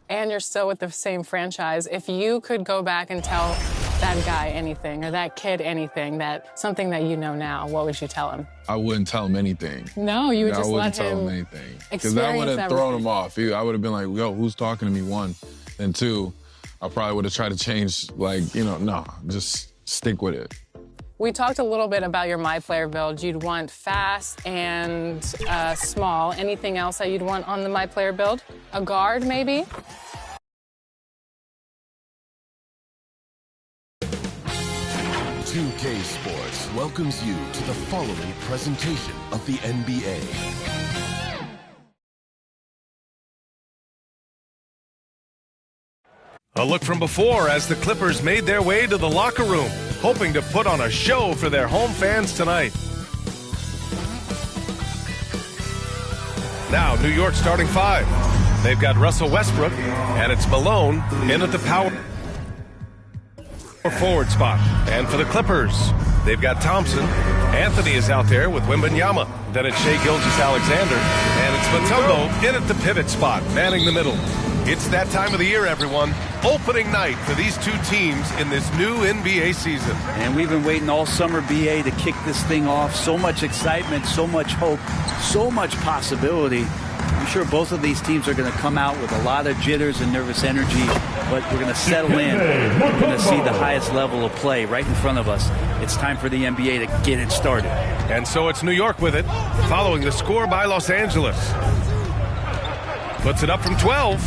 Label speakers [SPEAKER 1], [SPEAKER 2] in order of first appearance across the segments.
[SPEAKER 1] And you're still with the same franchise. If you could go back and tell that guy anything or that kid anything, something that you know now, what would you tell him?
[SPEAKER 2] I wouldn't tell him anything.
[SPEAKER 1] No, you would just let him.
[SPEAKER 2] I wouldn't tell him anything. Because that would have thrown him off. I would have been like, yo, who's talking to me, one? And two, I probably would have tried to change, no, just stick with it.
[SPEAKER 1] We talked a little bit about your My Player build. You'd want fast and small. Anything else that you'd want on the My Player build? A guard, maybe?
[SPEAKER 3] $2K Sports welcomes you to the following presentation of the NBA.
[SPEAKER 4] A look from before as the Clippers made their way to the locker room, hoping to put on a show for their home fans tonight. Now, New York starting five. They've got Russell Westbrook, and it's Malone in at the power forward spot. And for the Clippers, they've got Thompson. Anthony is out there with Wembanyama. Then it's Shai Gilgeous-Alexander, and it's Mutombo in at the pivot spot, manning the middle. It's that time of the year, everyone. Opening night for these two teams in this new NBA season.
[SPEAKER 5] And we've been waiting all summer, BA, to kick this thing off. So much excitement, so much hope, so much possibility. I'm sure both of these teams are going to come out with a lot of jitters and nervous energy, but we're going to settle in. We're going to see the highest level of play right in front of us. It's time for the NBA to get it started.
[SPEAKER 4] And so it's New York with it, following the score by Los Angeles. Puts it up from 12.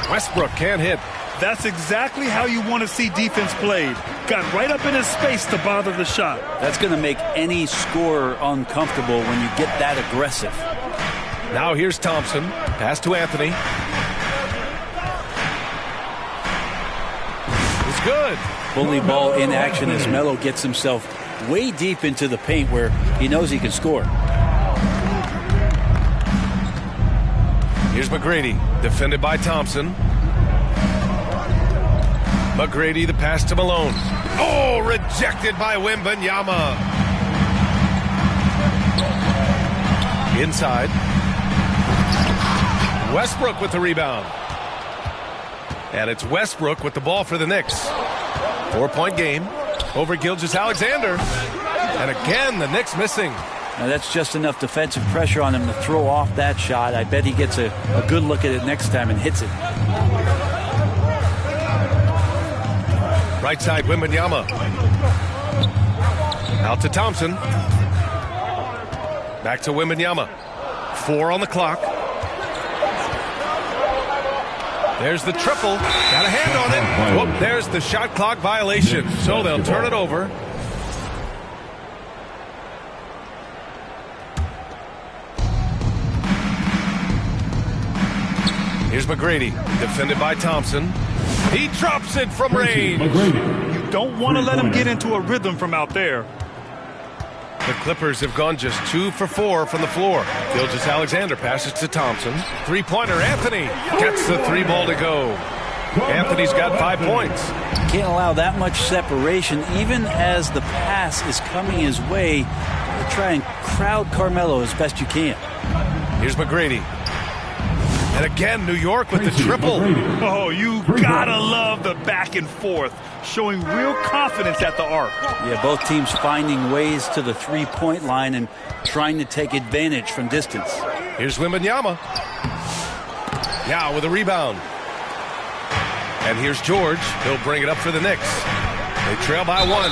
[SPEAKER 4] Westbrook can't hit.
[SPEAKER 6] That's exactly how you want to see defense played. Got right up in his space to bother the shot.
[SPEAKER 5] That's going to make any scorer uncomfortable when you get that aggressive.
[SPEAKER 4] Now here's Thompson. Pass to Anthony. It's good.
[SPEAKER 5] Bully ball in action as Melo gets himself way deep into the paint where he knows he can score.
[SPEAKER 4] Here's McGrady, defended by Thompson. McGrady, the pass to Malone. Oh, rejected by Wembanyama. Inside. Westbrook with the rebound. And it's Westbrook with the ball for the Knicks. 4-point game over Gilgeous-Alexander. And again, the Knicks missing.
[SPEAKER 5] Now that's just enough defensive pressure on him to throw off that shot. I bet he gets a good look at it next time and hits it.
[SPEAKER 4] Right side, Wembanyama. Out to Thompson. Back to Wembanyama. 4 on the clock. There's the triple. Got a hand on it. Whoop, there's the shot clock violation. So they'll turn it over. Here's McGrady, defended by Thompson. He drops it from range.
[SPEAKER 6] You don't want to let him get into a rhythm from out there.
[SPEAKER 4] The Clippers have gone just 2 for 4 from the floor. Gilgeous-Alexander passes to Thompson. Three-pointer, Anthony gets the 3 ball to go. Anthony's got 5 points.
[SPEAKER 5] Can't allow that much separation, even as the pass is coming his way. Try and crowd Carmelo as best you can.
[SPEAKER 4] Here's McGrady. And again, New York with the triple.
[SPEAKER 6] Oh, you gotta love the back and forth, showing real confidence at the arc.
[SPEAKER 5] Yeah, both teams finding ways to the three-point line and trying to take advantage from distance.
[SPEAKER 4] Here's Wembanyama. Now with a rebound. And here's George. He'll bring it up for the Knicks. They trail by 1.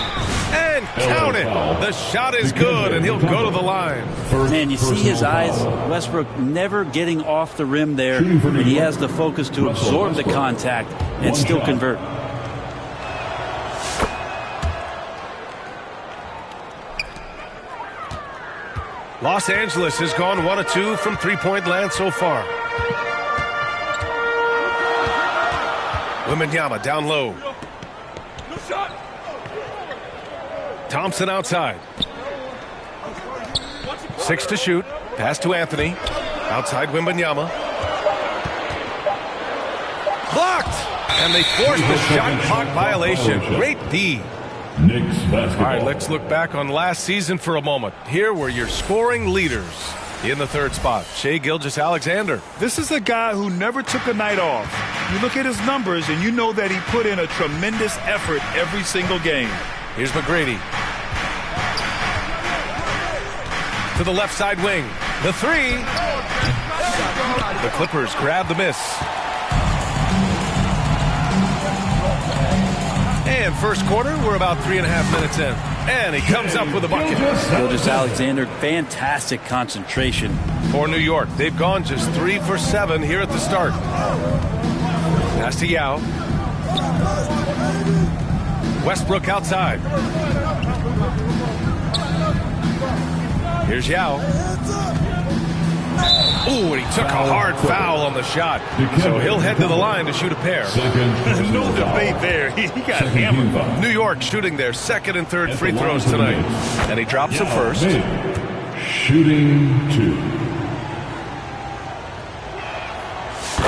[SPEAKER 4] And count it. The shot is good, and he'll go to the line.
[SPEAKER 5] Man, you see his eyes. Westbrook never getting off the rim there. And he has the focus to absorb the contact and still convert.
[SPEAKER 4] Los Angeles has gone 1 of 2 from three-point land so far. Wembanyama down low. Thompson outside. 6 to shoot. Pass to Anthony. Outside Wembanyama. Blocked! And they forced the shot clock violation. Great D. All right, let's look back on last season for a moment. Here were your scoring leaders. In the third spot, Shai Gilgeous-Alexander.
[SPEAKER 6] This is a guy who never took a night off. You look at his numbers, and you know that he put in a tremendous effort every single game.
[SPEAKER 4] Here's McGrady. To the left side wing. The three. The Clippers grab the miss. And first quarter, we're about 3.5 minutes in. And he comes up with a bucket.
[SPEAKER 5] Gilgeous-Alexander, fantastic concentration.
[SPEAKER 4] For New York, they've gone just 3 for 7 here at the start. Pass to Yao. Westbrook outside. Here's Yao. Ooh, and he took a hard foul on the shot. So he'll head to the line to shoot a pair.
[SPEAKER 6] No debate there. He got hammered.
[SPEAKER 4] New York shooting their second and third free throws tonight. And he drops them first.
[SPEAKER 7] Shooting 2.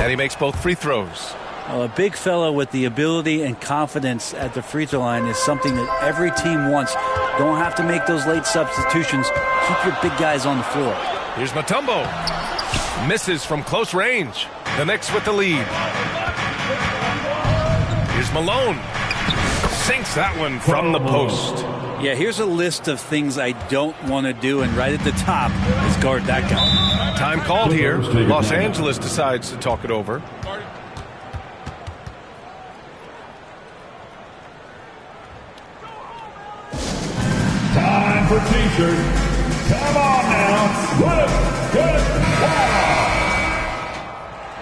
[SPEAKER 4] And he makes both free throws.
[SPEAKER 5] Well, a big fellow with the ability and confidence at the free throw line is something that every team wants. Don't have to make those late substitutions. Keep your big guys on the floor.
[SPEAKER 4] Here's Mutombo. Misses from close range. The Knicks with the lead. Here's Malone. Sinks that one from the post.
[SPEAKER 5] Yeah, here's a list of things I don't want to do, and right at the top is guard that guy.
[SPEAKER 4] Time called here. Los Angeles decides to talk it over.
[SPEAKER 7] Time for T-shirt. Come on now. Let's get loud.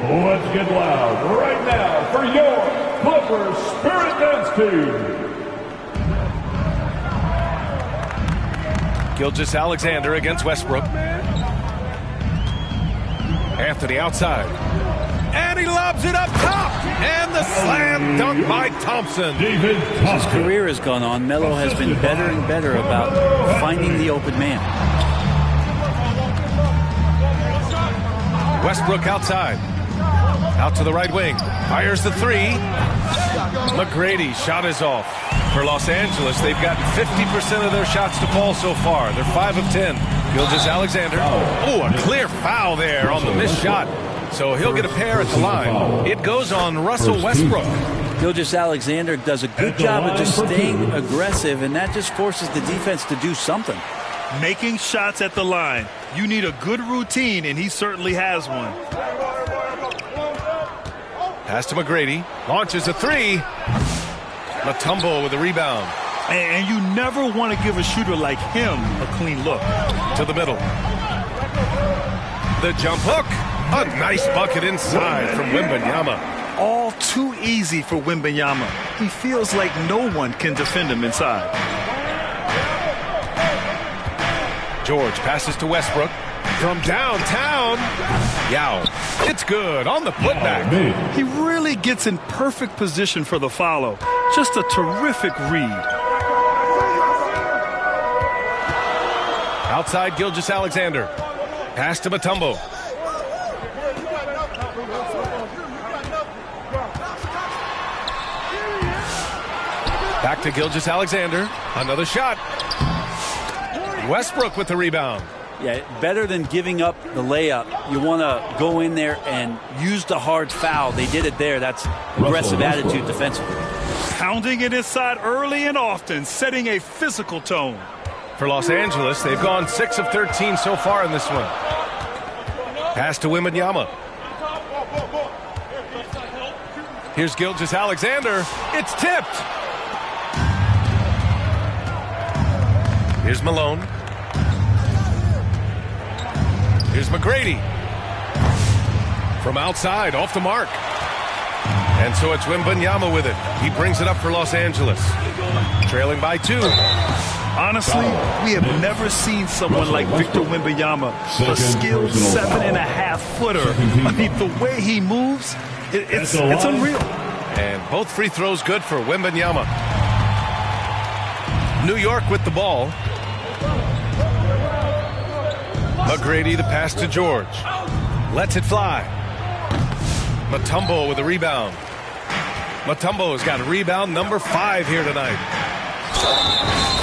[SPEAKER 7] Let's get loud right now for your Clippers Spirit Dance Team.
[SPEAKER 4] Gilgeous-Alexander against Westbrook. Anthony outside. And he lobs it up top. And the slam dunk by Thompson.
[SPEAKER 5] As his career has gone on, Melo has been better and better about finding the open man.
[SPEAKER 4] Westbrook outside. Out to the right wing. Fires the three. McGrady shot is off. For Los Angeles, they've gotten 50% of their shots to fall so far. They're 5 of 10. Gilgeous-Alexander. Oh, a clear foul there on the missed shot. So he'll get a pair at the line. It goes on Russell Westbrook.
[SPEAKER 5] Gilgeous-Alexander does a good job of just staying aggressive, and that just forces the defense to do something.
[SPEAKER 6] Making shots at the line. You need a good routine, and he certainly has one.
[SPEAKER 4] Pass to McGrady. Launches a three. Mutombo with a rebound.
[SPEAKER 6] And you never want to give a shooter like him a clean look.
[SPEAKER 4] To the middle. The jump hook. A nice bucket inside from Wembanyama.
[SPEAKER 6] All too easy for Wembanyama. He feels like no one can defend him inside.
[SPEAKER 4] George passes to Westbrook. From downtown. Yao. It's good on the putback.
[SPEAKER 6] He really gets in perfect position for the follow. Just a terrific read.
[SPEAKER 4] Outside Gilgeous-Alexander. Pass to Mutombo. Back to Gilgeous-Alexander. Another shot. Westbrook with the rebound.
[SPEAKER 5] Yeah, better than giving up the layup. You want to go in there and use the hard foul. They did it there. That's aggressive attitude defensively.
[SPEAKER 6] Pounding it inside early and often, setting a physical tone.
[SPEAKER 4] For Los Angeles, they've gone 6 of 13 so far in this one. Pass to Wembanyama. Here's Gilgeous-Alexander. It's tipped. Here's Malone. Here's McGrady. From outside, off the mark. And so it's Wembanyama with it. He brings it up for Los Angeles. Trailing by 2.
[SPEAKER 6] Honestly, we have never seen someone like Victor Wembanyama, a skilled 7.5-footer. I mean, the way he moves, it's unreal.
[SPEAKER 4] And both free throws good for Wembanyama. New York with the ball. McGrady, the pass to George. Lets it fly. Mutombo with a rebound. Mutombo's got rebound number 5 here tonight.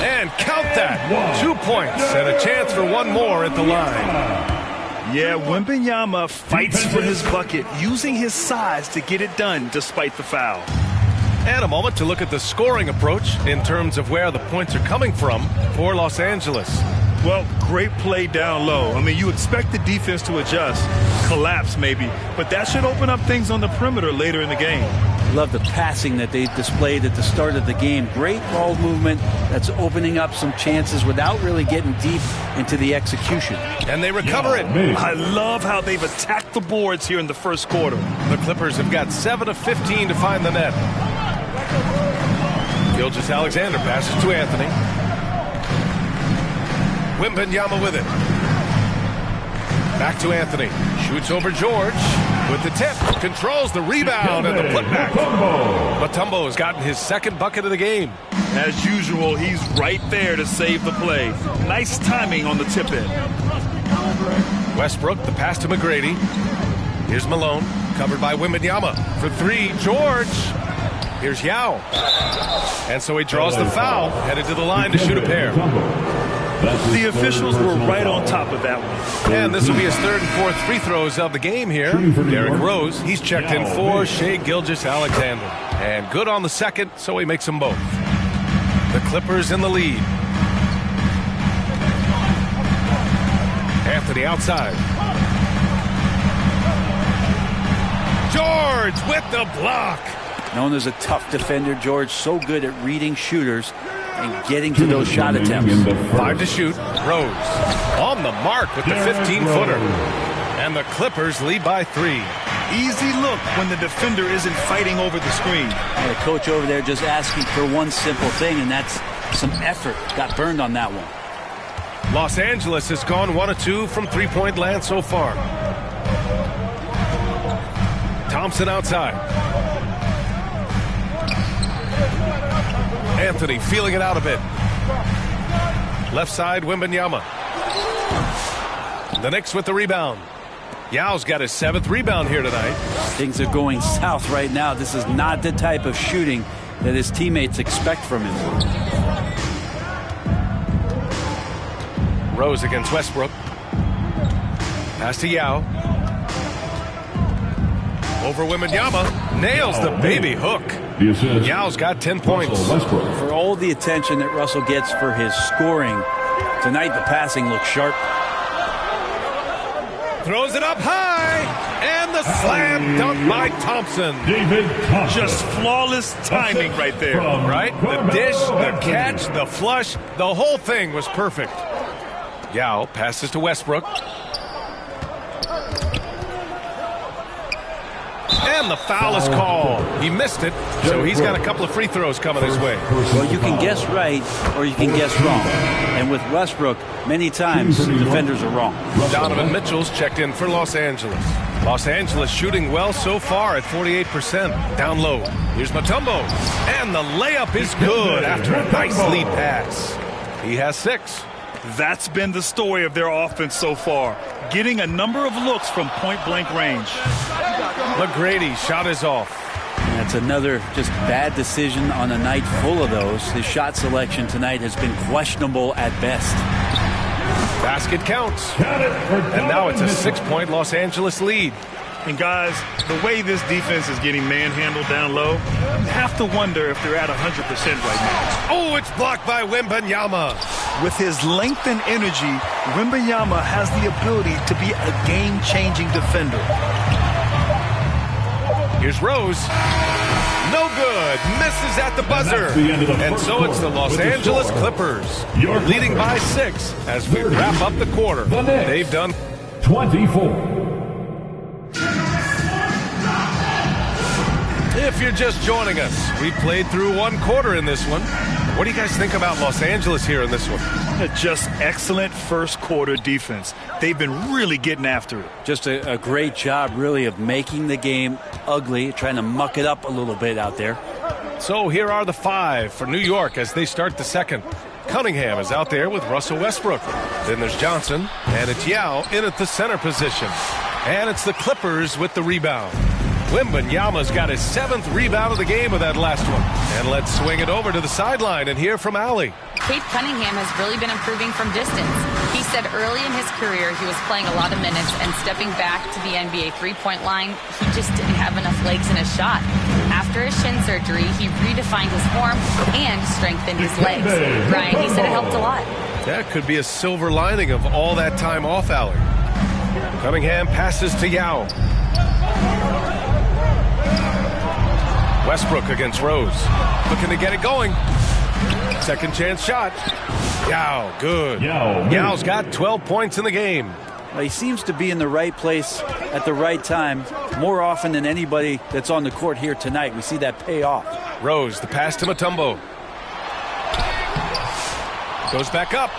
[SPEAKER 4] And count that. 2 points and a chance for one more at the line.
[SPEAKER 6] Yeah, Wembanyama fights for his bucket, using his size to get it done despite the foul.
[SPEAKER 4] And a moment to look at the scoring approach in terms of where the points are coming from for Los Angeles.
[SPEAKER 6] Well, great play down low. I mean, you expect the defense to adjust, collapse maybe, but that should open up things on the perimeter later in the game.
[SPEAKER 5] Love the passing that they displayed at the start of the game. Great ball movement that's opening up some chances without really getting deep into the execution.
[SPEAKER 4] And they recover it.
[SPEAKER 6] I love how they've attacked the boards here in the first quarter.
[SPEAKER 4] The Clippers have got 7 of 15 to find the net. Gilgeous-Alexander passes to Anthony. Wembanyama with it. Back to Anthony. Shoots over George with the tip. Controls the rebound and the putback. Mutombo has gotten his second bucket of the game.
[SPEAKER 6] As usual, he's right there to save the play. Nice timing on the tip in.
[SPEAKER 4] Westbrook, the pass to McGrady. Here's Malone, covered by Wembanyama. For three, George. Here's Yao. And so he draws the foul, headed to the line to shoot a pair.
[SPEAKER 6] The officials were right on top of that one.
[SPEAKER 4] And this will be his third and fourth free throws of the game here. Derrick Rose, he's checked in for Shai Gilgeous-Alexander. And good on the second, so he makes them both. The Clippers in the lead. Anthony outside. George with the block.
[SPEAKER 5] Known as a tough defender, George so good at reading shooters and getting to those shot attempts.
[SPEAKER 4] 5 to shoot. Rose on the mark with the 15-footer. And the Clippers lead by 3.
[SPEAKER 6] Easy look when the defender isn't fighting over the screen.
[SPEAKER 5] And the coach over there just asking for one simple thing, and that's some effort. Got burned on that one.
[SPEAKER 4] Los Angeles has gone 1 of 2 from three-point land so far. Thompson outside. Anthony feeling it out a bit. Left side, Wembanyama. The Knicks with the rebound. Yao's got his 7th rebound here tonight.
[SPEAKER 5] Things are going south right now. This is not the type of shooting that his teammates expect from him.
[SPEAKER 4] Rose against Westbrook. Pass to Yao. Over Wembanyama. Nails the baby hook. Yao's got 10 points.
[SPEAKER 5] For all the attention that Russell gets for his scoring, tonight the passing looks sharp.
[SPEAKER 4] Throws it up high. And the slam dunk by Thompson.
[SPEAKER 6] Just flawless timing right there.
[SPEAKER 4] Right? The dish, the catch, the flush. The whole thing was perfect. Yao passes to Westbrook. And the foul is called. He missed it, so he's got a couple of free throws coming his way.
[SPEAKER 5] Well, you can guess right or you can guess wrong. And with Westbrook, many times defenders are wrong.
[SPEAKER 4] Donovan Mitchell's checked in for Los Angeles. Los Angeles shooting well so far at 48%. Down low. Here's Mutombo. And the layup is good after a nice lead pass. He has 6.
[SPEAKER 6] That's been the story of their offense so far. Getting a number of looks from point-blank range.
[SPEAKER 4] McGrady shot is off.
[SPEAKER 5] And that's another just bad decision on a night full of those. His shot selection tonight has been questionable at best.
[SPEAKER 4] Basket counts. And now it's a 6-point Los Angeles lead.
[SPEAKER 6] And guys, the way this defense is getting manhandled down low, you have to wonder if they're at 100% right now.
[SPEAKER 4] Oh, it's blocked by Wembanyama.
[SPEAKER 6] With his length and energy, Wembanyama has the ability to be a game-changing defender.
[SPEAKER 4] Here's Rose. No good. Misses at the buzzer. And so it's the Los Angeles Clippers leading by 6 as we wrap up the quarter. They've done
[SPEAKER 7] 24.
[SPEAKER 4] If you're just joining us, we played through 1 quarter in this one. What do you guys think about Los Angeles here in this one?
[SPEAKER 6] Just excellent first quarter defense. They've been really getting after it.
[SPEAKER 5] Just a great job, really, of making the game ugly, trying to muck it up a little bit out there.
[SPEAKER 4] So here are the 5 for New York as they start the second. Cunningham is out there with Russell Westbrook. Then there's Johnson, and it's Yao in at the center position. And it's the Clippers with the rebound. Wembanyama's got his 7th rebound of the game with that last one. And let's swing it over to the sideline and hear from Allie.
[SPEAKER 8] Cade Cunningham has really been improving from distance. He said early in his career he was playing a lot of minutes, and stepping back to the NBA three-point line, he just didn't have enough legs in his shot. After his shin surgery, he redefined his form and strengthened his legs. Brian, he said it helped a lot.
[SPEAKER 4] That could be a silver lining of all that time off, Allie. Cunningham passes to Yao. Westbrook against Rose. Looking to get it going. Second chance shot. Yao, good. Yao's got 12 points in the game.
[SPEAKER 5] Well, he seems to be in the right place at the right time more often than anybody that's on the court here tonight. We see that pay off.
[SPEAKER 4] Rose, the pass to Mutombo. Goes back up.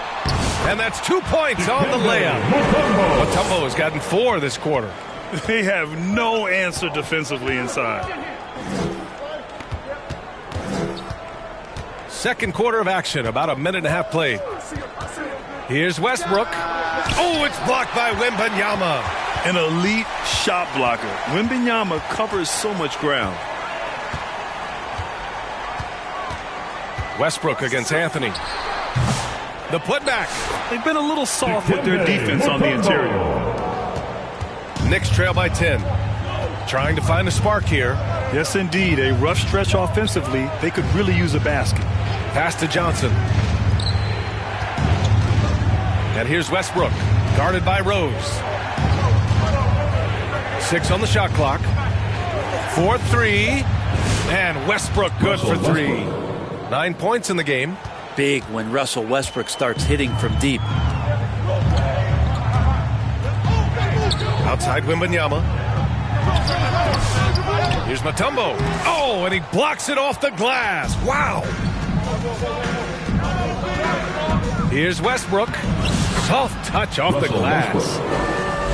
[SPEAKER 4] And that's 2 points on the layup. Mutombo has gotten 4 this quarter.
[SPEAKER 6] They have no answer defensively inside.
[SPEAKER 4] Second quarter of action, about a minute and a half played. Here's Westbrook. Oh, it's blocked by Wembanyama.
[SPEAKER 6] An elite shot blocker. Wembanyama covers so much ground.
[SPEAKER 4] Westbrook against Anthony. The putback.
[SPEAKER 6] They've been a little soft with their defense on the interior.
[SPEAKER 4] Knicks trail by 10. Trying to find a spark here.
[SPEAKER 6] Yes, indeed. A rough stretch offensively. They could really use a basket.
[SPEAKER 4] Pass to Johnson. And here's Westbrook, guarded by Rose. 6 on the shot clock. 4-3. And Westbrook good for 3. 9 points in the game.
[SPEAKER 5] Big when Russell Westbrook starts hitting from deep.
[SPEAKER 4] Outside Wembanyama. Here's Mutombo. Oh, and he blocks it off the glass. Wow. Here's Westbrook. Soft touch off the glass.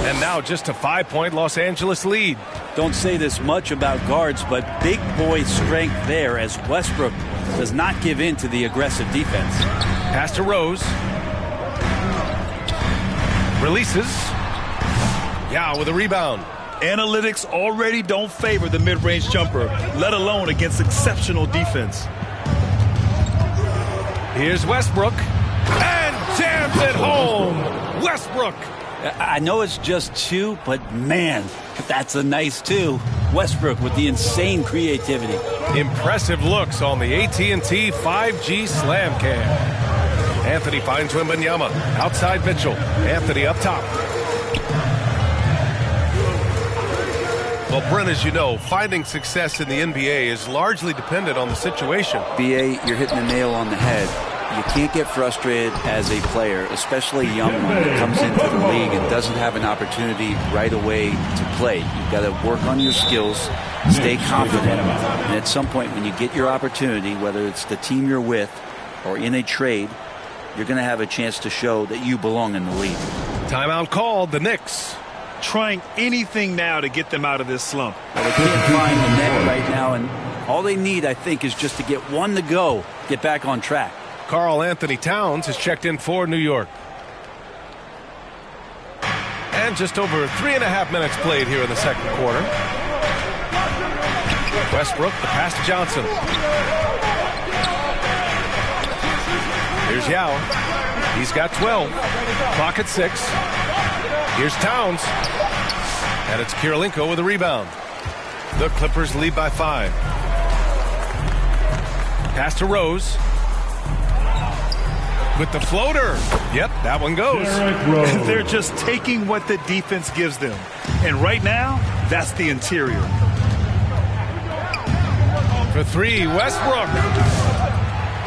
[SPEAKER 4] And now just a 5-point Los Angeles lead.
[SPEAKER 5] Don't say this much about guards, but big boy strength there as Westbrook does not give in to the aggressive defense.
[SPEAKER 4] Pass to Rose. Releases. Yao with a rebound.
[SPEAKER 6] Analytics already don't favor the mid-range jumper, let alone against exceptional defense.
[SPEAKER 4] Here's Westbrook. And jams it home. Westbrook.
[SPEAKER 5] I know it's just 2, but man, that's a nice 2. Westbrook with the insane creativity.
[SPEAKER 4] Impressive looks on the AT&T 5G Slam Cam. Anthony finds Wembanyama. Outside Mitchell. Anthony up top. Well, Brent, as you know, finding success in the NBA is largely dependent on the situation.
[SPEAKER 5] B.A., you're hitting the nail on the head. You can't get frustrated as a player, especially a young one that comes into the league and doesn't have an opportunity right away to play. You've got to work on your skills, stay confident, and at some point when you get your opportunity, whether it's the team you're with or in a trade, you're going to have a chance to show that you belong in the league.
[SPEAKER 4] Timeout called, the Knicks.
[SPEAKER 6] Trying anything now to get them out of this slump.
[SPEAKER 5] Well, they can't find the net right now, and all they need, I think, is just to get one to go, get back on track.
[SPEAKER 4] Karl Anthony Towns has checked in for New York. And just over 3.5 minutes played here in the second quarter. Westbrook, the pass to Johnson. Here's Yao. He's got 12. Clock at 6. Here's Towns. And it's Kirilenko with a rebound. The Clippers lead by 5. Pass to Rose. With the floater. Yep, that one goes.
[SPEAKER 6] They're just taking what the defense gives them. And right now, that's the interior.
[SPEAKER 4] For 3, Westbrook.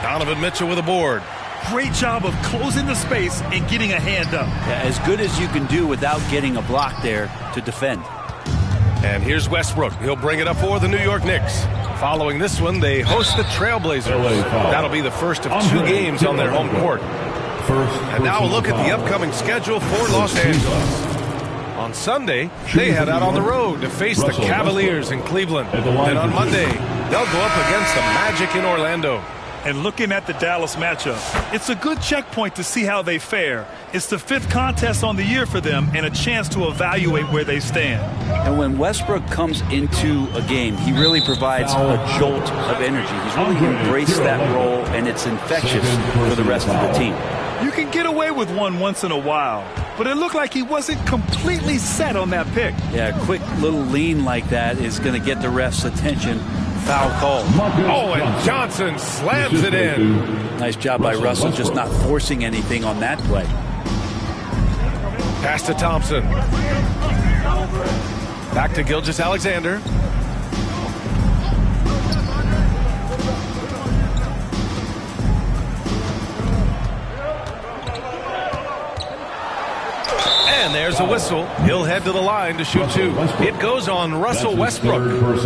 [SPEAKER 4] Donovan Mitchell with a board.
[SPEAKER 6] Great job of closing the space and getting a hand up.
[SPEAKER 5] Yeah, as good as you can do without getting a block there to defend.
[SPEAKER 4] And here's Westbrook. He'll bring it up for the New York Knicks. Following this one, they host the Trailblazers. That'll be the first of 2 games on their home court. And now a look at the upcoming schedule for Los Angeles. On Sunday, they head out on the road to face the Cavaliers in Cleveland. And on Monday, they'll go up against the Magic in Orlando.
[SPEAKER 6] And looking at the Dallas matchup, it's a good checkpoint to see how they fare. It's the 5th contest on the year for them and a chance to evaluate where they stand.
[SPEAKER 5] And when Westbrook comes into a game, he really provides a jolt of energy. He's really embraced that role, and it's infectious for the rest of the team.
[SPEAKER 6] You can get away with one once in a while, but it looked like he wasn't completely set on that pick.
[SPEAKER 5] Yeah, a quick little lean like that is going to get the ref's attention. Foul call.
[SPEAKER 4] Oh, and Johnson slams it in.
[SPEAKER 5] Nice job by Russell, just not forcing anything on that play.
[SPEAKER 4] Pass to Thompson. Back to Gilgeous-Alexander. And there's a whistle. He'll head to the line to shoot 2. It goes on Russell Westbrook.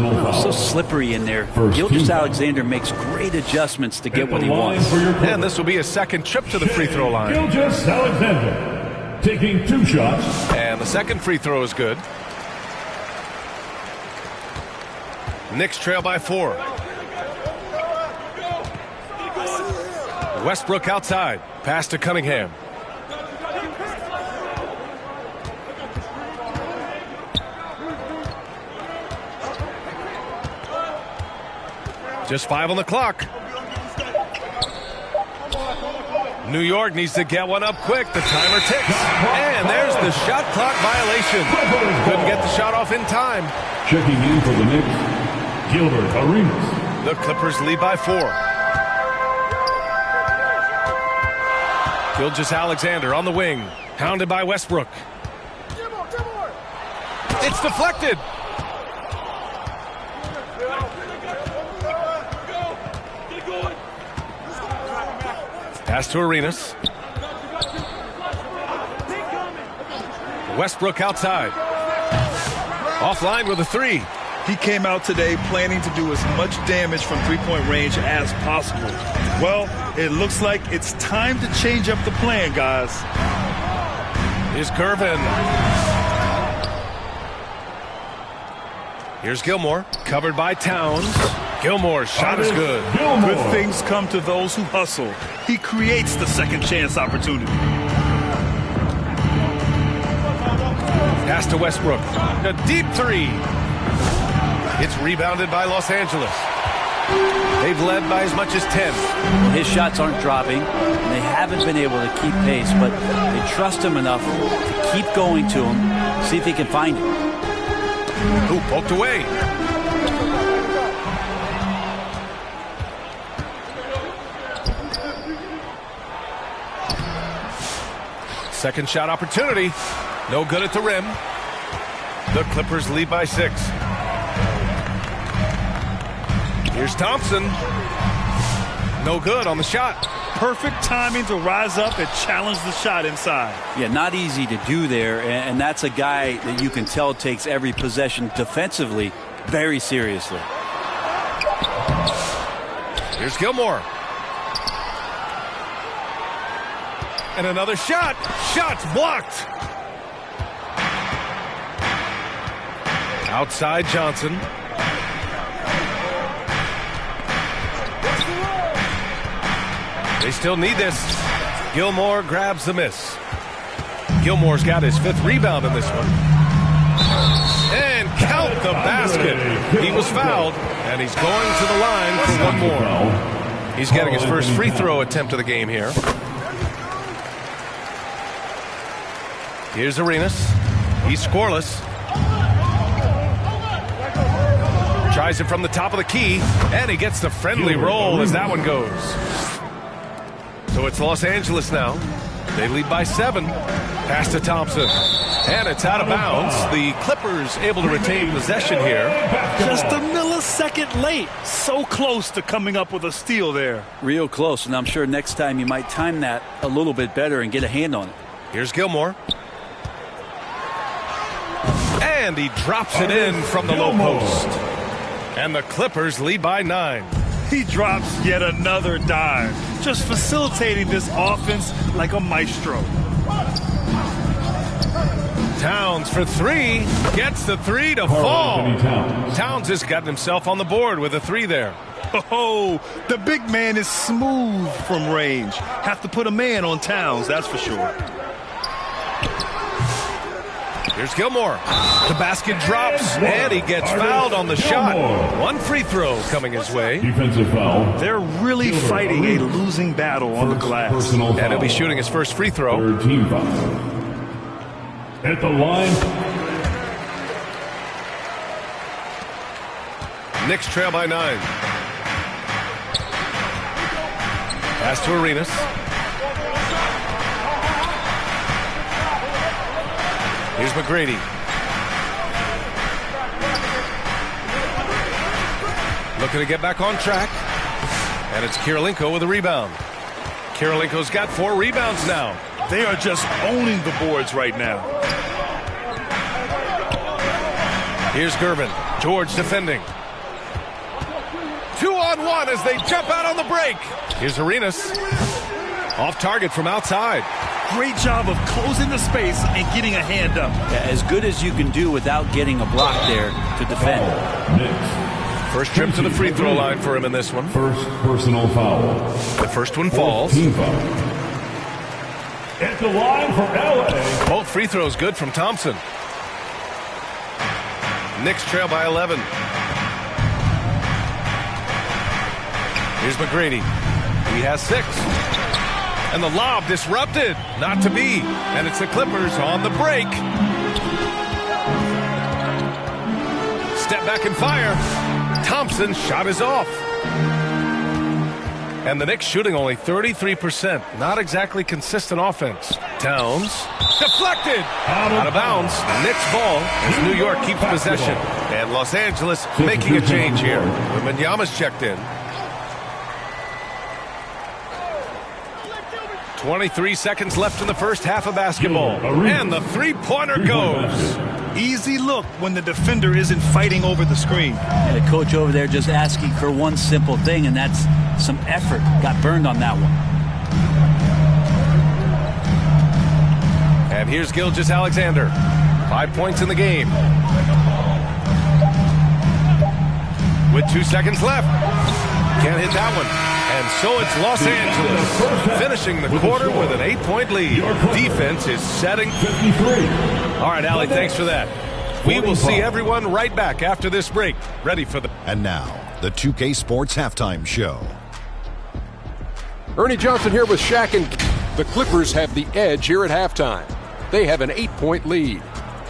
[SPEAKER 5] So slippery in there. Gilgeous-Alexander makes great adjustments to get what he wants.
[SPEAKER 4] And this will be a second trip to the free throw line.
[SPEAKER 7] Gilgeous-Alexander taking 2 shots.
[SPEAKER 4] And the second free throw is good. Knicks trail by 4. Westbrook outside. Pass to Cunningham. Just 5 on the clock. New York needs to get one up quick. The timer ticks. And there's the shot clock violation. Couldn't get the shot off in time.
[SPEAKER 7] Checking in for the Knicks, Gilbert Arenas.
[SPEAKER 4] The Clippers lead by 4. Gilgeous-Alexander on the wing. Hounded by Westbrook. It's deflected. Pass to Arenas. Westbrook outside. Offline with a 3.
[SPEAKER 6] He came out today planning to do as much damage from three-point range as possible. Well, it looks like it's time to change up the plan, guys.
[SPEAKER 4] Here's Gervin. Here's Gilmore, covered by Towns. Gilmore's shot is good.
[SPEAKER 6] Good things come to those who hustle. He creates the second chance opportunity.
[SPEAKER 4] Pass to Westbrook. A deep 3. It's rebounded by Los Angeles. They've led by as much as 10.
[SPEAKER 5] His shots aren't dropping, and they haven't been able to keep pace, but they trust him enough to keep going to him, see if he can find it.
[SPEAKER 4] Ooh, poked away. Second shot opportunity. No good at the rim. The Clippers lead by 6. Here's Thompson. No good on the shot.
[SPEAKER 6] Perfect timing to rise up and challenge the shot inside.
[SPEAKER 5] Yeah, not easy to do there, and that's a guy that you can tell takes every possession defensively very seriously.
[SPEAKER 4] Here's Gilmore. And another shot. Shot's blocked. Outside Johnson. They still need this. Gilmore grabs the miss. Gilmore's got his 5th rebound in this one. And count the basket. He was fouled, and he's going to the line for one more. He's getting his first free throw attempt of the game here. Here's Arenas. He's scoreless. Tries it from the top of the key, and he gets the friendly roll as that one goes. So it's Los Angeles now. They lead by 7. Pass to Thompson. And it's out of bounds. The Clippers able to retain possession here.
[SPEAKER 6] Just a millisecond late. So close to coming up with a steal there.
[SPEAKER 5] Real close, and I'm sure next time you might time that a little bit better and get a hand on it.
[SPEAKER 4] Here's Gilmore. And he drops it in from the low post. And the Clippers lead by 9.
[SPEAKER 6] He drops yet another dime, just facilitating this offense like a maestro.
[SPEAKER 4] Towns for 3. Gets the 3 to fall. Towns has gotten himself on the board with a 3 there.
[SPEAKER 6] Oh, the big man is smooth from range. Have to put a man on Towns, that's for sure.
[SPEAKER 4] Here's Gilmore. The basket drops, and he gets fouled on the shot. One free throw coming his way.
[SPEAKER 7] Defensive foul.
[SPEAKER 6] They're really fighting a losing battle on the glass.
[SPEAKER 4] And he'll be shooting his first free throw.
[SPEAKER 7] Third team foul. At the line.
[SPEAKER 4] Knicks trail by 9. Pass to Arenas. Here's McGrady. Looking to get back on track. And it's Kirilenko with a rebound. Kirilenko's got 4 rebounds now.
[SPEAKER 6] They are just owning the boards right now.
[SPEAKER 4] Here's Gervin. George defending. 2-on-1 as they jump out on the break. Here's Arenas. Off target from outside.
[SPEAKER 6] Great job of closing the space and getting a hand up.
[SPEAKER 5] Yeah, as good as you can do without getting a block there to defend.
[SPEAKER 4] First trip to the free throw line for him in this one.
[SPEAKER 7] First personal foul.
[SPEAKER 4] The first one falls.
[SPEAKER 7] Team foul. At the line for LA.
[SPEAKER 4] Both free throws good from Thompson. Knicks trail by 11. Here's McGrady. He has 6. And the lob disrupted. Not to be. And it's the Clippers on the break. Step back and fire. Thompson's shot is off. And the Knicks shooting only 33%. Not exactly consistent offense. Towns. Deflected. Out of bounds. Knicks ball as New York keeps possession. And Los Angeles making a change here. Wembanyama's checked in. 23 seconds left in the first half of basketball. And the three-pointer goes.
[SPEAKER 6] Easy look when the defender isn't fighting over the screen.
[SPEAKER 5] And the coach over there just asking for one simple thing, and that's some effort. Got burned on that one.
[SPEAKER 4] And here's Gilgeous-Alexander. 5 points in the game. With 2 seconds left. Can't hit that one. And so it's Los Angeles finishing the quarter with an 8-point lead. Defense is setting.
[SPEAKER 7] 53.
[SPEAKER 4] All right, Allie, thanks for that. We will see everyone right back after this break. Ready for the...
[SPEAKER 9] And now, the 2K Sports Halftime Show.
[SPEAKER 10] Ernie Johnson here with Shaq, and the Clippers have the edge here at halftime. They have an 8-point lead.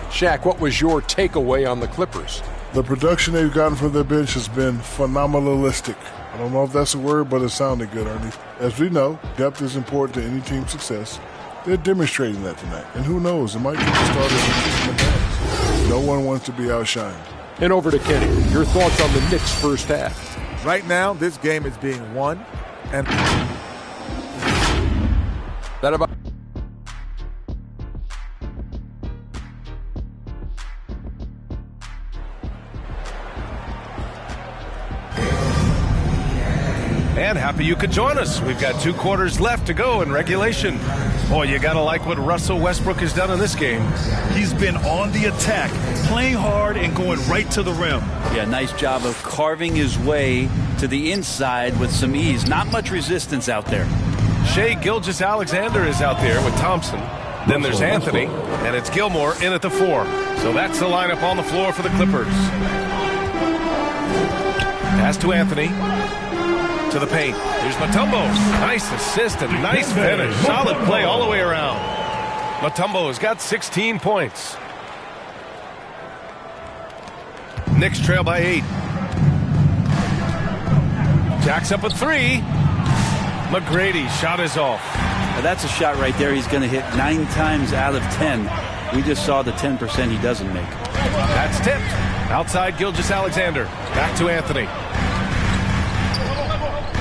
[SPEAKER 10] Shaq, what was your takeaway on the Clippers?
[SPEAKER 11] The production they've gotten from their bench has been phenomenalistic. I don't know if that's a word, but it sounded good, Ernie. As we know, depth is important to any team's success. They're demonstrating that tonight. And who knows, it might get the starters in the hands. No one wants to be outshined.
[SPEAKER 10] And over to Kenny. Your thoughts on the Knicks' first half?
[SPEAKER 12] Right now, this game is being won. And
[SPEAKER 10] that about...
[SPEAKER 4] And happy you could join us. We've got 2 quarters left to go in regulation. Boy, you got to like what Russell Westbrook has done in this game.
[SPEAKER 6] He's been on the attack, playing hard and going right to the rim.
[SPEAKER 5] Yeah, nice job of carving his way to the inside with some ease. Not much resistance out there.
[SPEAKER 4] Shai Gilgeous-Alexander is out there with Thompson. Then there's Anthony, and it's Gilmore in at the 4. So that's the lineup on the floor for the Clippers. Pass to Anthony. To the paint. Here's Mutombo. Nice assist and nice finish. Solid play all the way around. Mutombo has got 16 points. Knicks trail by 8. Jacks up a 3. McGrady shot is off.
[SPEAKER 5] Now that's a shot right there he's going to hit 9 times out of 10. We just saw the 10% he doesn't make.
[SPEAKER 4] That's tipped. Outside Gilgeous-Alexander. Back to Anthony.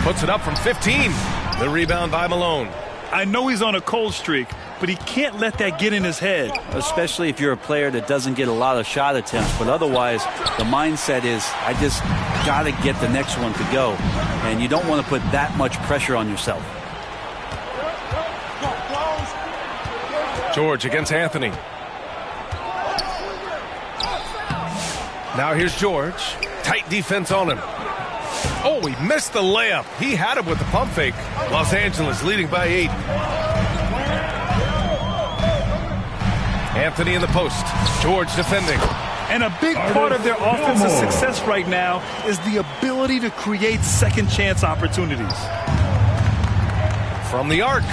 [SPEAKER 4] Puts it up from 15. The rebound by Malone.
[SPEAKER 6] I know he's on a cold streak, but he can't let that get in his head.
[SPEAKER 5] Especially if you're a player that doesn't get a lot of shot attempts. But otherwise, the mindset is, I just got to get the next one to go. And you don't want to put that much pressure on yourself.
[SPEAKER 4] George against Anthony. Now here's George. Tight defense on him. Oh, he missed the layup. He had him with the pump fake. Los Angeles leading by 8. Anthony in the post. George defending.
[SPEAKER 6] And a big part of their offensive success right now is the ability to create second chance opportunities.
[SPEAKER 4] From the arc.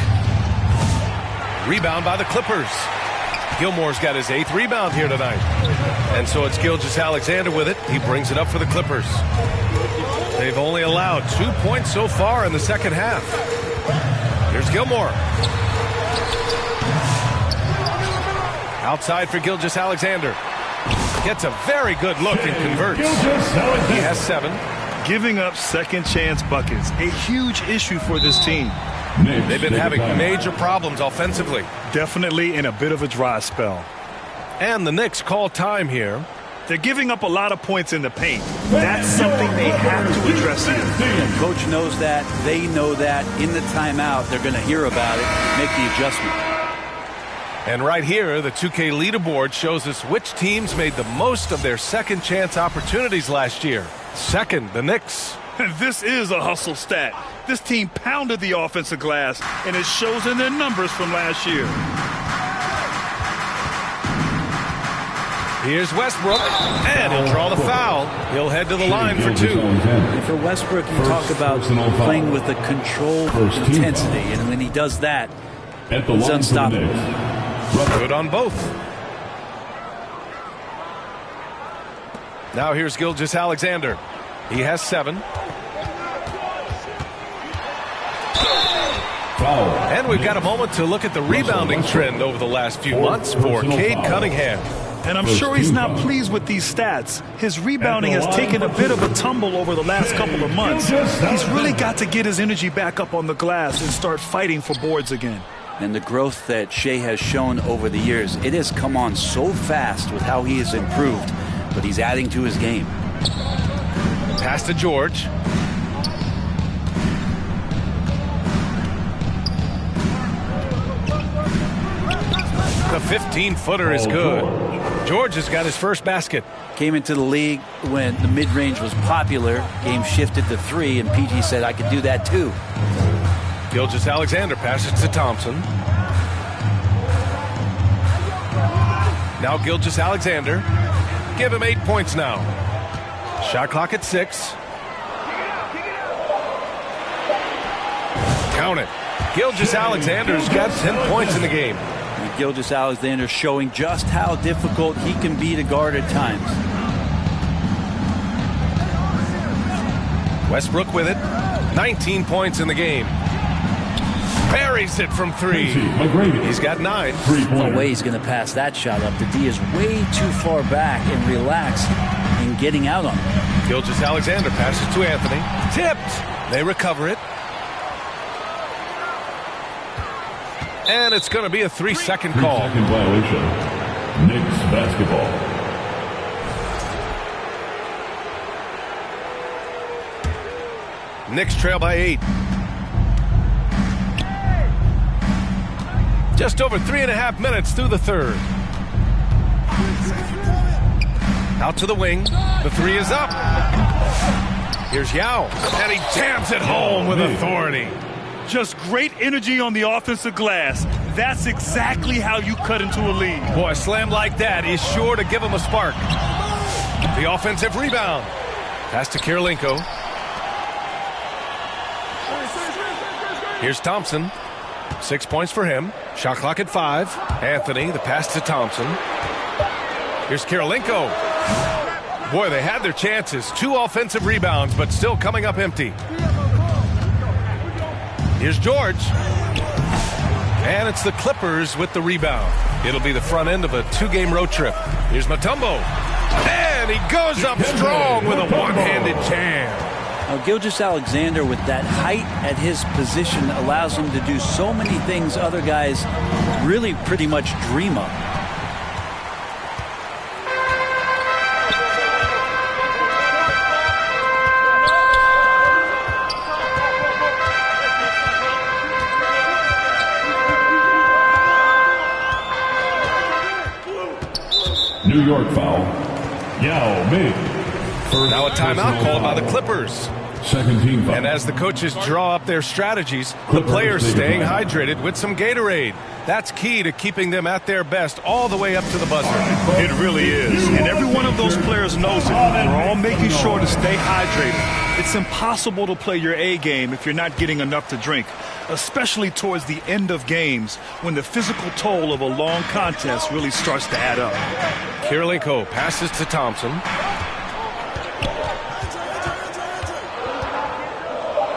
[SPEAKER 4] Rebound by the Clippers. Gilmore's got his 8th rebound here tonight. And so it's Gilgeous-Alexander with it. He brings it up for the Clippers. They've only allowed 2 points so far in the second half. Here's Gilmore. Outside for Gilgeous-Alexander. Gets a very good look and converts. He has 7.
[SPEAKER 6] Giving up second chance buckets, a huge issue for this team.
[SPEAKER 4] They've been having major problems offensively.
[SPEAKER 6] Definitely in a bit of a dry spell.
[SPEAKER 4] And the Knicks call time here.
[SPEAKER 6] They're giving up a lot of points in the paint. That's something they have to address here.
[SPEAKER 5] And coach knows that. They know that. In the timeout, they're going to hear about it, make the adjustment.
[SPEAKER 4] And right here, the 2K leaderboard shows us which teams made the most of their second chance opportunities last year. Second, the Knicks.
[SPEAKER 6] And this is a hustle stat. This team pounded the offensive glass, and it shows in their numbers from last year.
[SPEAKER 4] Here's Westbrook, and he'll draw the foul. He'll head to the line for 2.
[SPEAKER 5] And for Westbrook, you talk about playing with a controlled intensity, and when he does that, he's unstoppable.
[SPEAKER 4] Good on both. Now here's Gilgeous-Alexander. He has 7. And we've got a moment to look at the rebounding trend over the last few months for Cade Cunningham.
[SPEAKER 6] And I'm sure he's not pleased with these stats. His rebounding has taken a bit of a tumble over the last couple of months. He's really got to get his energy back up on the glass and start fighting for boards again.
[SPEAKER 5] And the growth that Shea has shown over the years, it has come on so fast with how he has improved, but he's adding to his game.
[SPEAKER 4] Pass to George. The 15-footer is good. George has got his first basket.
[SPEAKER 5] Came into the league when the mid-range was popular. Game shifted to 3, and PG said, I could do that too.
[SPEAKER 4] Gilgeous-Alexander passes to Thompson. Now Gilgeous-Alexander. Give him 8 points now. Shot clock at 6. Count it. Gilgeous-Alexander's got 10 points in the game.
[SPEAKER 5] And Gilgeous-Alexander showing just how difficult he can be to guard at times.
[SPEAKER 4] Westbrook with it. 19 points in the game. Buries it from 3. He's got 9.
[SPEAKER 5] No way he's going to pass that shot up. The D is way too far back and relaxed in getting out on it.
[SPEAKER 4] Gilgeous-Alexander passes to Anthony. Tipped. They recover it. And it's going to be a 3-second call.
[SPEAKER 7] 3-second violation. Knicks basketball.
[SPEAKER 4] Knicks trail by 8. Just over 3.5 minutes through the third. Out to the wing. The 3 is up. Here's Yao. And he jams it home with authority.
[SPEAKER 6] Just great energy on the offensive glass. That's exactly how you cut into a lead.
[SPEAKER 4] Boy, a slam like that is sure to give him a spark. The offensive rebound. Pass to Kirilenko. Here's Thompson. 6 points for him. Shot clock at 5. Anthony, the pass to Thompson. Here's Kirilenko. Boy, they had their chances. 2 offensive rebounds, but still coming up empty. Here's George. And it's the Clippers with the rebound. It'll be the front end of a 2-game road trip. Here's Mutombo. And he goes up strong with a one-handed jam.
[SPEAKER 5] Now, Gilgeous-Alexander, with that height at his position, allows him to do so many things other guys really pretty much dream of.
[SPEAKER 7] New York foul. Yao Ming.
[SPEAKER 4] Now a timeout called by the Clippers.
[SPEAKER 7] Second team foul.
[SPEAKER 4] And as the coaches draw up their strategies, the players staying hydrated with some Gatorade. That's key to keeping them at their best all the way up to the buzzer.
[SPEAKER 6] It really is. And every one of those players knows it. We're all making sure to stay hydrated. It's impossible to play your A game if you're not getting enough to drink, especially towards the end of games when the physical toll of a long contest really starts to add up.
[SPEAKER 4] Kirilenko passes to Thompson.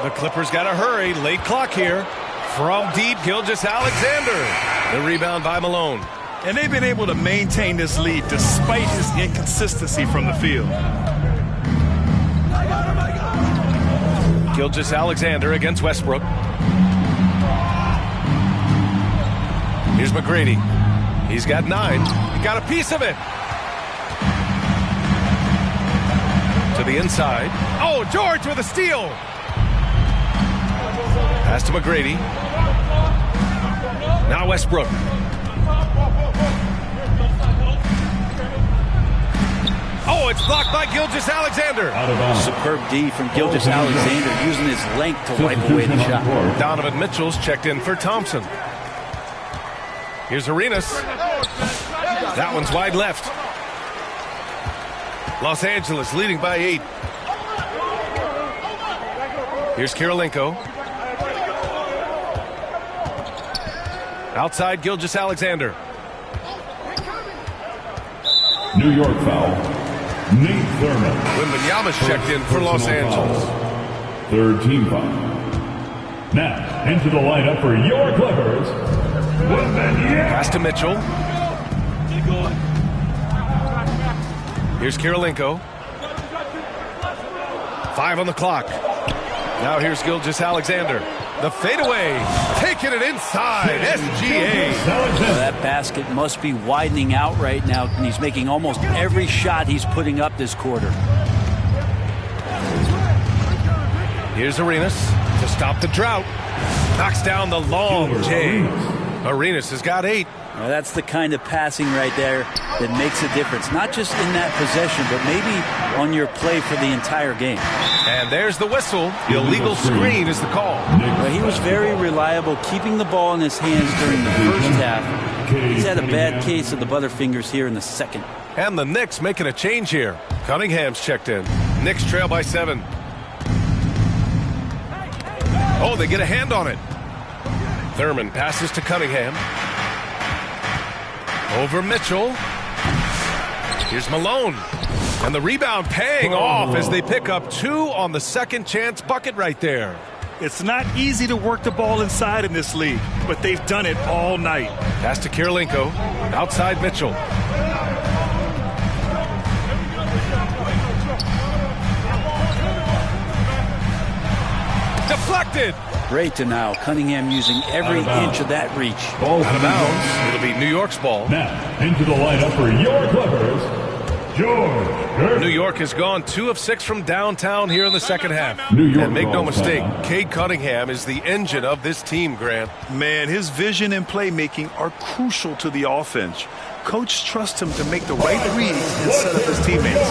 [SPEAKER 4] The Clippers got to hurry. Late clock here. From deep, Gilgeous-Alexander. The rebound by Malone.
[SPEAKER 6] And they've been able to maintain this lead despite his inconsistency from the field.
[SPEAKER 4] Gilgeous-Alexander against Westbrook. Here's McGrady. He's got 9. He got a piece of it. To the inside. Oh, George with a steal. Pass to McGrady. Now Westbrook. Oh, it's blocked by Gilgeous-Alexander.
[SPEAKER 5] Superb D from Gilgeous-Alexander using his length to wipe away the shot.
[SPEAKER 4] Donovan Mitchell's checked in for Thompson. Here's Arenas. That one's wide left. Los Angeles leading by 8. Here's Kirilenko. Outside Gilgeous-Alexander.
[SPEAKER 7] New York foul. Nate Thurman.
[SPEAKER 4] Wembanyama's checked in for Los Angeles.
[SPEAKER 7] Third team foul. Now into the lineup for your Clippers.
[SPEAKER 4] Pass to Mitchell. Here's Kirilenko. 5 on the clock. Now here's Gilgeous-Alexander. The fadeaway, taking it inside, SGA.
[SPEAKER 5] That basket must be widening out right now, and he's making almost every shot he's putting up this quarter.
[SPEAKER 4] Here's Arenas to stop the drought. Knocks down the long J. Arenas has got 8.
[SPEAKER 5] Well, that's the kind of passing right there that makes a difference. Not just in that possession, but maybe on your play for the entire game.
[SPEAKER 4] And there's the whistle. Illegal screen is the call.
[SPEAKER 5] Well, he was very reliable, keeping the ball in his hands during the first half. He's had a bad case of the butterfingers here in the second.
[SPEAKER 4] And the Knicks making a change here. Cunningham's checked in. Knicks trail by 7. Oh, they get a hand on it. Thurman passes to Cunningham. Over Mitchell. Here's Malone. And the rebound paying off as they pick up 2 on the second chance bucket right there.
[SPEAKER 6] It's not easy to work the ball inside in this league, but they've done it all night.
[SPEAKER 4] Pass to Kirilenko. Outside Mitchell. Deflected.
[SPEAKER 5] Great to now. Cunningham using every inch of that reach.
[SPEAKER 4] Out of bounds. It'll be New York's ball.
[SPEAKER 7] Now into the lineup for your Clippers, George.
[SPEAKER 4] New York has gone 2 of 6 from downtown here in the second half.
[SPEAKER 7] New York
[SPEAKER 4] and make no mistake,
[SPEAKER 7] time.
[SPEAKER 4] Cade Cunningham is the engine of this team, Grant.
[SPEAKER 6] Man, his vision and playmaking are crucial to the offense. Coach trusts him to make the right reads and set up his teammates.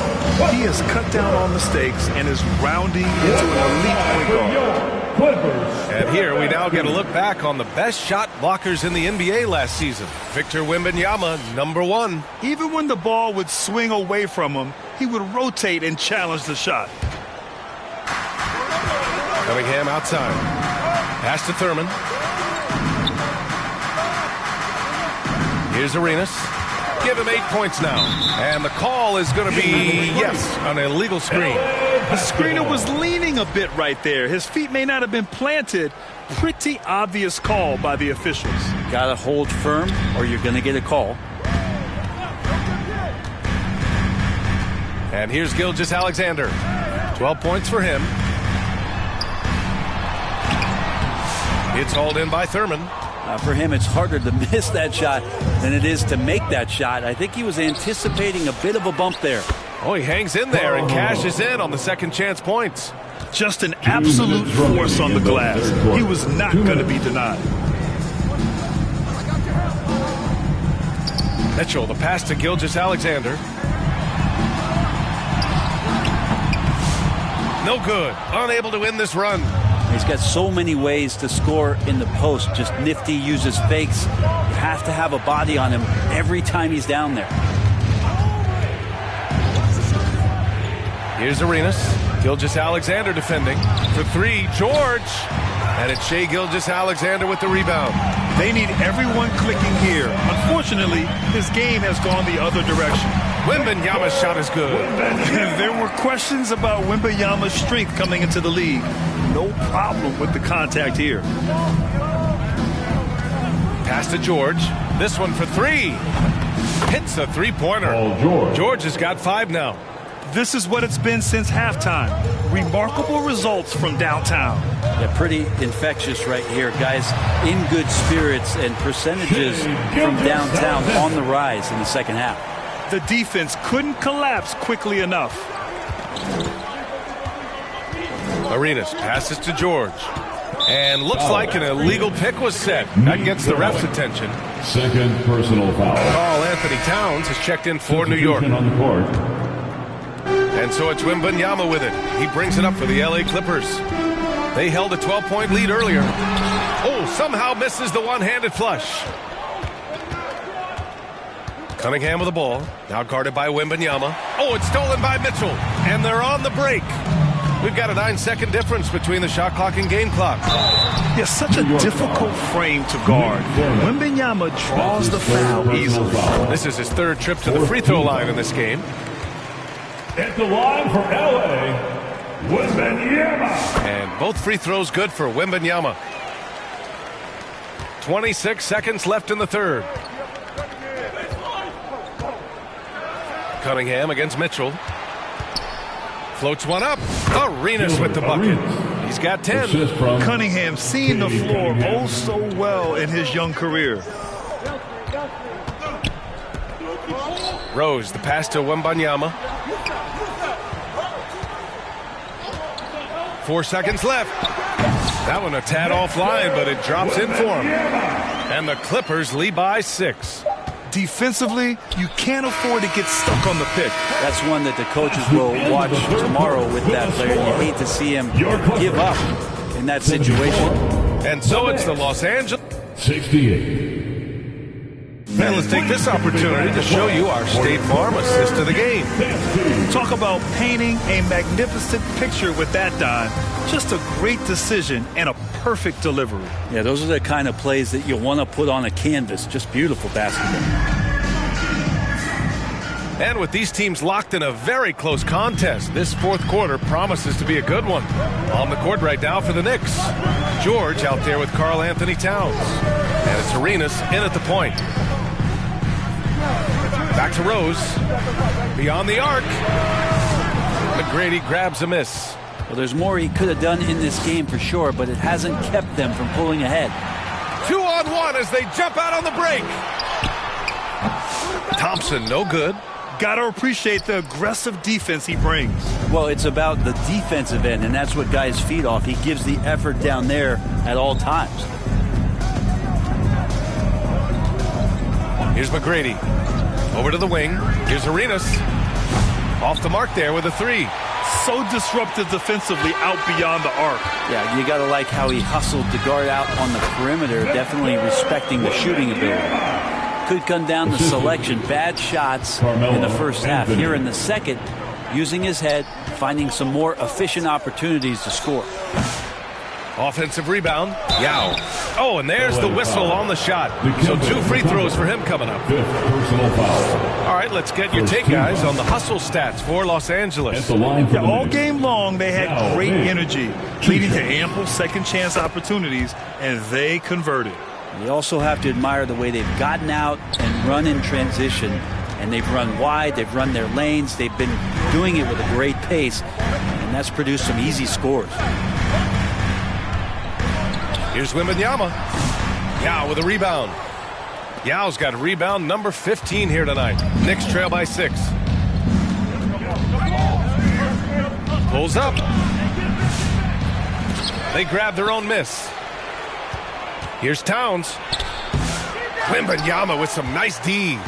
[SPEAKER 6] He has cut down on mistakes and is rounding into an elite point guard.
[SPEAKER 4] And here we now get a look back on the best shot blockers in the NBA last season. Victor Wembanyama, number 1.
[SPEAKER 6] Even when the ball would swing away from him, he would rotate and challenge the shot.
[SPEAKER 4] Cunningham outside. Pass to Thurman. Here's Arenas. Give him 8 points now. And the call is going to be, yes, an illegal screen.
[SPEAKER 6] The screener was leaning a bit right there. His feet may not have been planted. Pretty obvious call by the officials.
[SPEAKER 5] Got to hold firm or you're going to get a call.
[SPEAKER 4] And here's Gilgeous-Alexander. 12 points for him. It's hauled in by Thurman.
[SPEAKER 5] For him, it's harder to miss that shot than it is to make that shot. I think he was anticipating a bit of a bump there.
[SPEAKER 4] Oh, he hangs in there and cashes in on the second chance points.
[SPEAKER 6] Just an absolute force on the glass. He was not going to be denied.
[SPEAKER 4] Mitchell, the pass to Gilgeous-Alexander. No good. Unable to win this run.
[SPEAKER 5] He's got so many ways to score in the post. Just nifty, uses fakes. You have to have a body on him every time he's down there.
[SPEAKER 4] Here's Arenas. Gilgeous-Alexander defending. For three, George. And it's Shai Gilgeous-Alexander with the rebound.
[SPEAKER 6] They need everyone clicking here. Unfortunately, his game has gone the other direction.
[SPEAKER 4] Wembanyama's shot is good.
[SPEAKER 6] There were questions about Wembanyama's strength coming into the league. No problem with the contact here.
[SPEAKER 4] Pass to George. This one for three. Hits a three-pointer. George has got 5 now.
[SPEAKER 6] This is what it's been since halftime. Remarkable results from downtown.
[SPEAKER 5] Yeah, pretty infectious right here. Guys in good spirits, and percentages from downtown on the rise in the second half.
[SPEAKER 6] The defense couldn't collapse quickly enough.
[SPEAKER 4] Arenas passes to George. And looks like an illegal pick was set. That gets the ref's attention.
[SPEAKER 7] Second personal foul.
[SPEAKER 4] Karl Anthony Towns has checked in for New York.
[SPEAKER 7] On the court.
[SPEAKER 4] And so it's Wembanyama with it. He brings it up for the LA Clippers. They held a 12-point lead earlier. Oh, somehow misses the one-handed flush. Cunningham with the ball. Now guarded by Wembanyama. Oh, it's stolen by Mitchell. And they're on the break. We've got a 9-second difference between the shot clock and game clock.
[SPEAKER 6] Yeah, such a difficult frame to guard. Wembanyama draws the foul easily.
[SPEAKER 4] This is his 3rd trip to the free throw line in this game.
[SPEAKER 7] At the line for LA, Wembanyama.
[SPEAKER 4] And both free throws good for Wembanyama. 26 seconds left in the 3rd. Cunningham against Mitchell. Floats one up. Arenas with the bucket. He's got 10.
[SPEAKER 6] Cunningham seeing the floor oh so well in his young career.
[SPEAKER 4] Rose, the pass to Wembanyama. 4 seconds left. That one a tad offline, but it drops in for him. And the Clippers lead by 6.
[SPEAKER 6] Defensively, you can't afford to get stuck on the pick.
[SPEAKER 5] That's one that the coaches will watch tomorrow with that player. You hate to see him give up in that situation.
[SPEAKER 4] And so it's the Los Angeles
[SPEAKER 7] 68.
[SPEAKER 4] And let's take this opportunity to show you our State Farm assist of the game.
[SPEAKER 6] Talk about painting a magnificent picture with that dime. Just a great decision and a perfect delivery.
[SPEAKER 5] Yeah, those are the kind of plays that you want to put on a canvas. Just beautiful basketball.
[SPEAKER 4] And with these teams locked in a very close contest, this 4th quarter promises to be a good one. On the court right now for the Knicks. George out there with Karl Anthony Towns. And it's Arenas in at the point. Back to Rose. Beyond the arc. McGrady grabs a miss.
[SPEAKER 5] Well, there's more he could have done in this game for sure, but it hasn't kept them from pulling ahead.
[SPEAKER 4] 2-on-1 as they jump out on the break. Thompson, no good.
[SPEAKER 6] Got to appreciate the aggressive defense he brings.
[SPEAKER 5] Well, it's about the defensive end, and that's what guys feed off. He gives the effort down there at all times.
[SPEAKER 4] Here's McGrady. Over to the wing. Here's Arenas. Off the mark there with a 3.
[SPEAKER 6] So disruptive defensively out beyond the arc.
[SPEAKER 5] Yeah, you got to like how he hustled to guard out on the perimeter, definitely respecting the shooting ability. Could come down to selection. Bad shots in the first half. Here in the second, using his head, finding some more efficient opportunities to score.
[SPEAKER 4] Offensive rebound. Yao. Oh, and there's the whistle on the shot. So 2 free throws for him coming up. All right, let's get your take, guys, on the hustle stats for Los Angeles.
[SPEAKER 6] Yeah, all game long, they had great energy, leading to ample second chance opportunities, and they converted.
[SPEAKER 5] You also have to admire the way they've gotten out and run in transition. And they've run wide, they've run their lanes, they've been doing it with a great pace, and that's produced some easy scores.
[SPEAKER 4] Here's Wembanyama. Yao with a rebound. Yao's got a rebound number 15 here tonight. Knicks trail by 6. Pulls up. They grab their own miss. Here's Towns. Wembanyama with some nice D.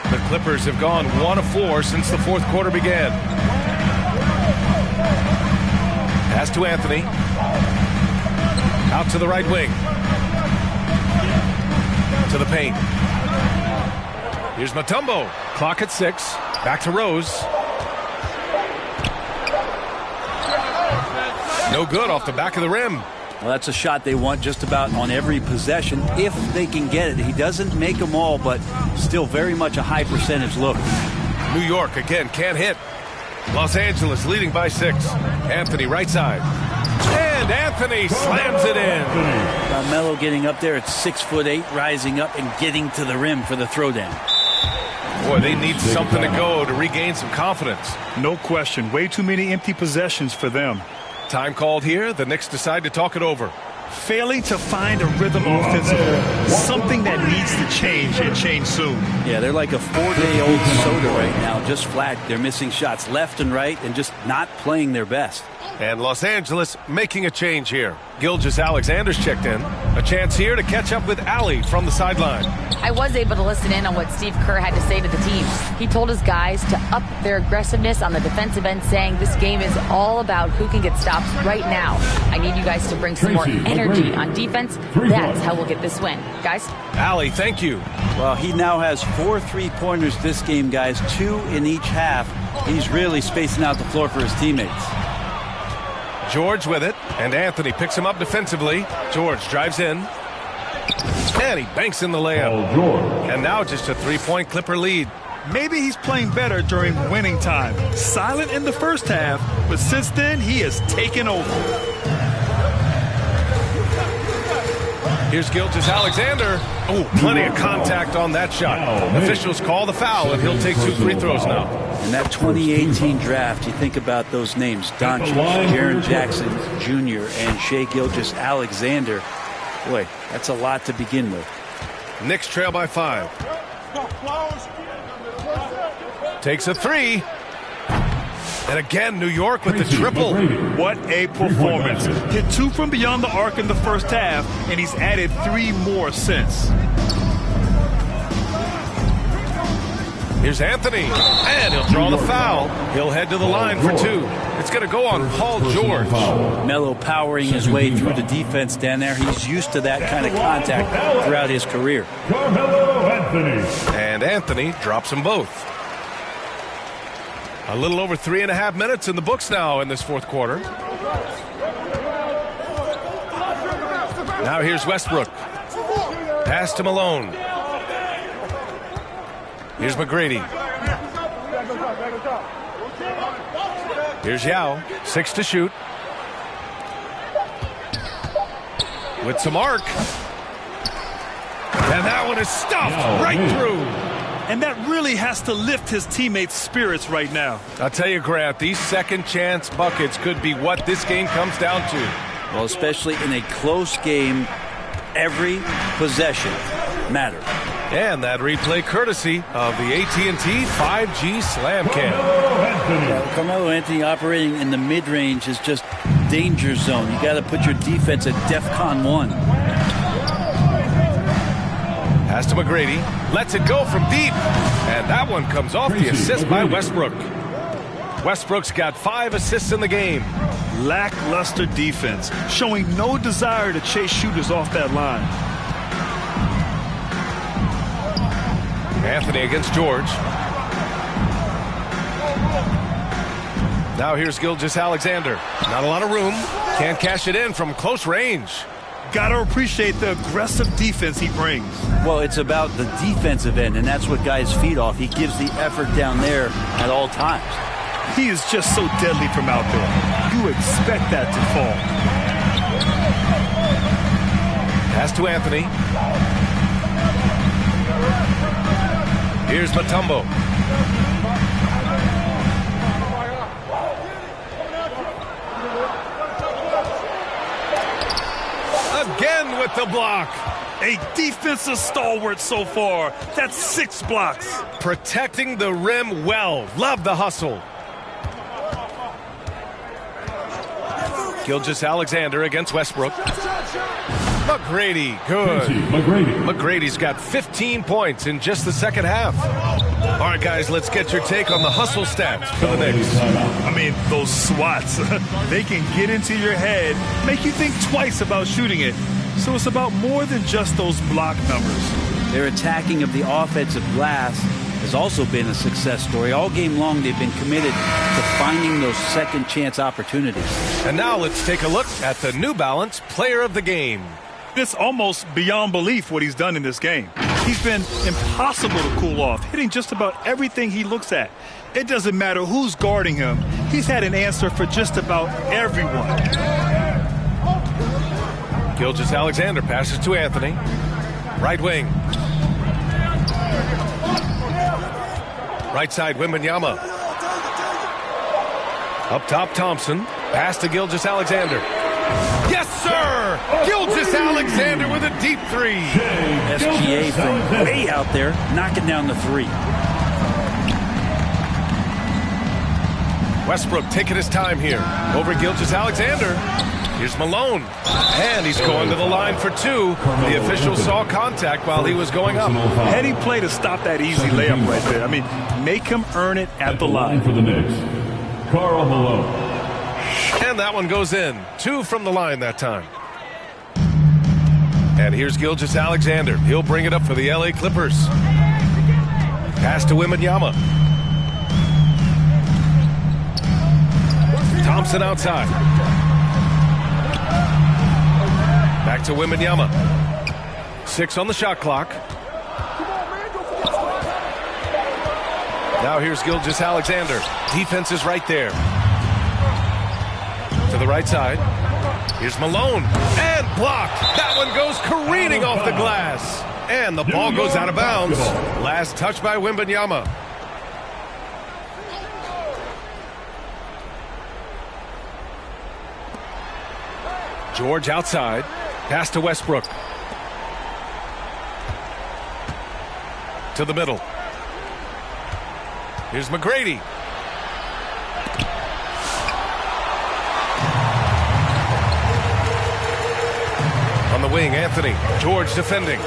[SPEAKER 4] The Clippers have gone 1 of 4 since the 4th quarter began. Pass to Anthony. Out to the right wing. To the paint. Here's Mutombo. Clock at 6. Back to Rose. No good off the back of the rim.
[SPEAKER 5] Well, that's a shot they want just about on every possession if they can get it. He doesn't make them all, but still very much a high percentage look.
[SPEAKER 4] New York again can't hit. Los Angeles leading by 6. Anthony right side. And Anthony slams it in.
[SPEAKER 5] Carmelo getting up there at 6'8", rising up and getting to the rim for the throwdown.
[SPEAKER 4] Boy, they need something to go to regain some confidence.
[SPEAKER 6] No question. Way too many empty possessions for them.
[SPEAKER 4] Time called here. The Knicks decide to talk it over.
[SPEAKER 6] Failing to find a rhythm offensively. Something that needs to change and change soon.
[SPEAKER 5] Yeah, they're like a 4-day-old soda right now, just flat. They're missing shots left and right and just not playing their best.
[SPEAKER 4] And Los Angeles making a change here. Gilgeous-Alexander's checked in. A chance here to catch up with Allie from the sideline.
[SPEAKER 8] I was able to listen in on what Steve Kerr had to say to the team. He told his guys to up their aggressiveness on the defensive end, saying this game is all about who can get stops right now. I need you guys to bring some more energy on defense. That's how we'll get this win. Guys?
[SPEAKER 4] Allie, thank you.
[SPEAKER 5] Well, he now has 4 3-pointers this game, guys, 2 in each half. He's really spacing out the floor for his teammates.
[SPEAKER 4] George with it, and Anthony picks him up defensively. George drives in, and he banks in the layup. And now just a 3-point Clipper lead.
[SPEAKER 6] Maybe he's playing better during winning time. Silent in the first half, but since then he has taken over.
[SPEAKER 4] Here's Gilgeous-Alexander. Oh, plenty of contact on that shot. Officials call the foul, and he'll take 2 free throws now.
[SPEAKER 5] In that 2018 draft, you think about those names, Doncic, Jaren Jackson Jr., and Shai Gilgeous-Alexander. Boy, that's a lot to begin with.
[SPEAKER 4] Knicks trail by 5. Takes a 3. And again, New York with the triple.
[SPEAKER 6] What a performance. Hit 2 from beyond the arc in the first half, and he's added 3 more since.
[SPEAKER 4] Here's Anthony, and he'll draw the foul. He'll head to the line for 2. It's going to go on Paul George.
[SPEAKER 5] Melo powering his way through the defense down there. He's used to that kind of contact throughout his career.
[SPEAKER 4] And Anthony drops them both. A little over 3.5 minutes in the books now in this fourth quarter. Now here's Westbrook. Pass to Malone. Here's McGrady. Here's Yao. 6 to shoot. With some arc. And that one is stuffed right through.
[SPEAKER 6] And that really has to lift his teammates' spirits right now.
[SPEAKER 4] I'll tell you, Grant, these second chance buckets could be what this game comes down to.
[SPEAKER 5] Well, especially in a close game, every possession matters.
[SPEAKER 4] And that replay courtesy of the AT&T 5G Slam Cam.
[SPEAKER 5] Carmelo Anthony operating in the mid-range is just danger zone. You got to put your defense at DEFCON 1.
[SPEAKER 4] Pass to McGrady. Lets it go from deep. And that one comes off the assist by Westbrook. Westbrook's got 5 assists in the game.
[SPEAKER 6] Lackluster defense, showing no desire to chase shooters off that line.
[SPEAKER 4] Anthony against George. Now here's Gilgeous-Alexander. Not a lot of room. Can't cash it in from close range.
[SPEAKER 6] Gotta appreciate the aggressive defense he brings.
[SPEAKER 5] Well, it's about the defensive end, and that's what guys feed off. He gives the effort down there at all times.
[SPEAKER 6] He is just so deadly from out there. You expect that to fall.
[SPEAKER 4] Pass to Anthony. Here's Mutombo. Again with the block.
[SPEAKER 6] A defensive stalwart so far. That's 6 blocks.
[SPEAKER 4] Protecting the rim well. Love the hustle. Gilgeous-Alexander against Westbrook. McGrady, good. McGrady's got 15 points in just the second half. All right, guys, let's get your take on the hustle stats for the Knicks.
[SPEAKER 6] I mean, those swats, they can get into your head, make you think twice about shooting it. So it's about more than just those block numbers.
[SPEAKER 5] Their attacking of the offensive glass has also been a success story. All game long, they've been committed to finding those second chance opportunities.
[SPEAKER 4] And now let's take a look at the New Balance Player of the Game.
[SPEAKER 6] It's almost beyond belief what he's done in this game. He's been impossible to cool off, hitting just about everything he looks at. It doesn't matter who's guarding him. He's had an answer for just about everyone.
[SPEAKER 4] Gilgeous-Alexander passes to Anthony. Right wing. Right side, Wembanyama. Up top, Thompson. Pass to Gilgeous-Alexander. Yes, sir! Gilgeous-Alexander with a deep three.
[SPEAKER 5] SGA from way out there, knocking down the three.
[SPEAKER 4] Westbrook taking his time here. Over Gilgeous-Alexander. Here's Malone. And he's going to the line for two. The official saw contact while he was going up.
[SPEAKER 6] Heady play to stop that easy layup right there. I mean, make him earn it at the line.
[SPEAKER 7] For the Knicks, Karl Malone.
[SPEAKER 4] And that one goes in. Two from the line that time. And here's Gilgeous-Alexander. He'll bring it up for the LA Clippers. Pass to Wembanyama. Thompson outside. Back to Wembanyama. 6 on the shot clock. Now here's Gilgeous-Alexander. Defense is right there. To the right side. Here's Malone. And blocked. That one goes careening off the glass. And the ball goes out of bounds. Last touch by Wembanyama. George outside. Pass to Westbrook. To the middle. Here's McGrady. On the wing, Anthony. George defending.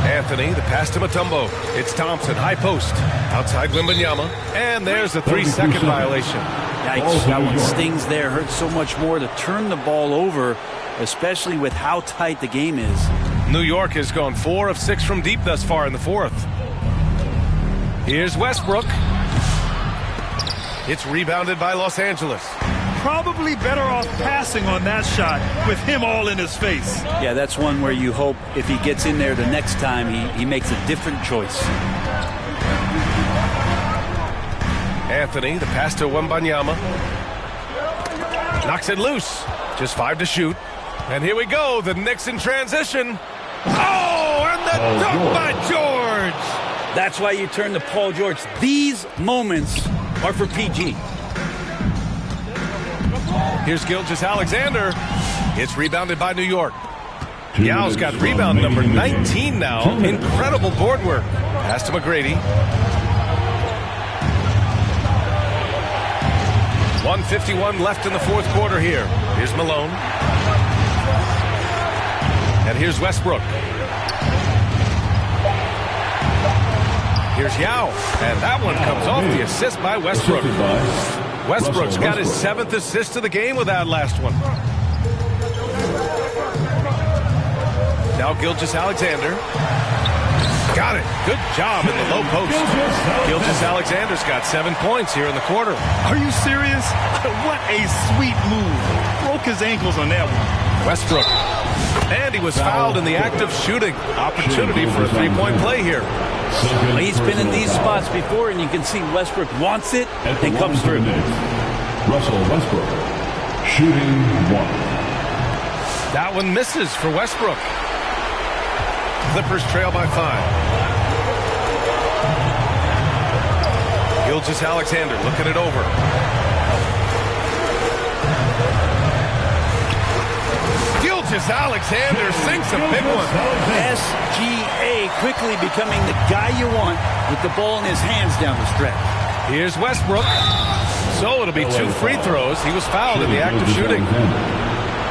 [SPEAKER 4] Anthony, the pass to Mutombo. It's Thompson, high post. Outside Wembanyama. And there's a 3-second violation.
[SPEAKER 5] Yikes, that one stings there. Hurts so much more to turn the ball over, especially with how tight the game is.
[SPEAKER 4] New York has gone 4 of 6 from deep thus far in the fourth. Here's Westbrook. It's rebounded by Los Angeles.
[SPEAKER 6] Probably better off passing on that shot with him all in his face.
[SPEAKER 5] Yeah, that's one where you hope if he gets in there the next time, he makes a different choice.
[SPEAKER 4] Anthony, the pass to Wembanyama. Knocks it loose. Just 5 to shoot. And here we go, the Knicks in transition. Oh, and the dunk by George.
[SPEAKER 5] That's why you turn to Paul George. These moments are for PG.
[SPEAKER 4] Here's Gilgeous-Alexander. It's rebounded by New York. Yao's got rebound number 19 now. Incredible board work. Pass to McGrady. 1:51 left in the fourth quarter here. Here's Malone. And here's Westbrook. Here's Yao. And that one comes off the assist by Westbrook. Westbrook's got his 7th assist of the game with that last one. Now Gilgeous-Alexander. Got it. Good job in the low post. Gilgeous-Alexander's got 7 points here in the quarter.
[SPEAKER 6] Are you serious? What a sweet move. Broke his ankles on that one.
[SPEAKER 4] Westbrook. And he was fouled in the act of shooting. Opportunity for a 3-point play here.
[SPEAKER 5] Well, he's been in these spots before, and you can see Westbrook wants it and comes through.
[SPEAKER 7] Russell Westbrook, shooting 1.
[SPEAKER 4] That one misses for Westbrook. Clippers trail by 5. Gilgeous-Alexander looking it over. Gilgeous-Alexander sinks a big one.
[SPEAKER 5] SGA quickly becoming the guy you want with the ball in his hands down the stretch.
[SPEAKER 4] Here's Westbrook. So it'll be 2 free throws. He was fouled in the act of shooting.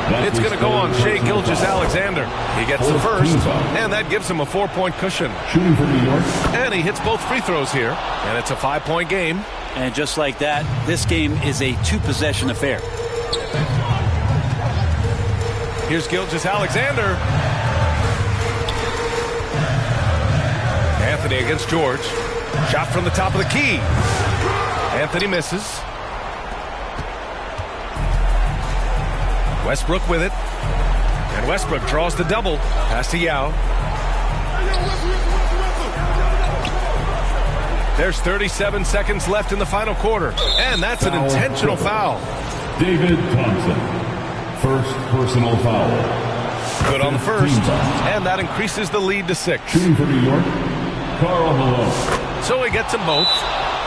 [SPEAKER 4] It's going to go on Shai Gilgeous-Alexander. He gets the first, and that gives him a 4-point cushion.
[SPEAKER 7] Shooting for New York.
[SPEAKER 4] And he hits both free throws here, and it's a 5-point game.
[SPEAKER 5] And just like that, this game is a 2-possession affair.
[SPEAKER 4] Here's Gilgeous-Alexander. Anthony against George. Shot from the top of the key. Anthony misses. Westbrook with it. And Westbrook draws the double. Pass to Yao. There's 37 seconds left in the final quarter. And that's an intentional foul.
[SPEAKER 7] David Thompson. First personal foul.
[SPEAKER 4] Good on the first. And that increases the lead to 6.
[SPEAKER 7] Shooting for New York, Karl Malone.
[SPEAKER 4] So he gets them both.